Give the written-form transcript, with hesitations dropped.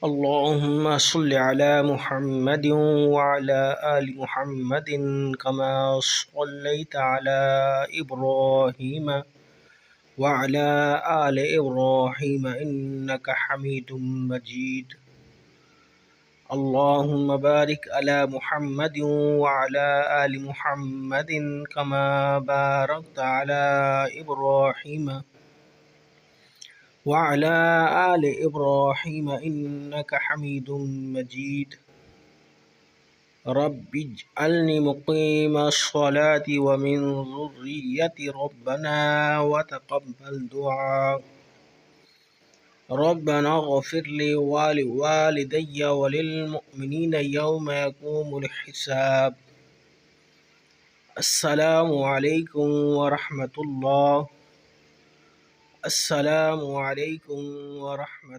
اللهم صل على محمد وعلى آل محمد كما صليت على إبراهيم وعلى آل إبراهيم إنك حميد مجيد. اللهم بارك على محمد وعلى آل محمد كما باركت على إبراهيم وعلى آل إبراهيم إنك حميد مجيد. رب اجعلني مقيم الصلاة ومن ذريتي ربنا وتقبل دعاء. ربنا اغفر لي ولوالدي وللمؤمنين يوم يقوم الحساب. السلام عليكم ورحمة الله. السلام عليكم ورحمة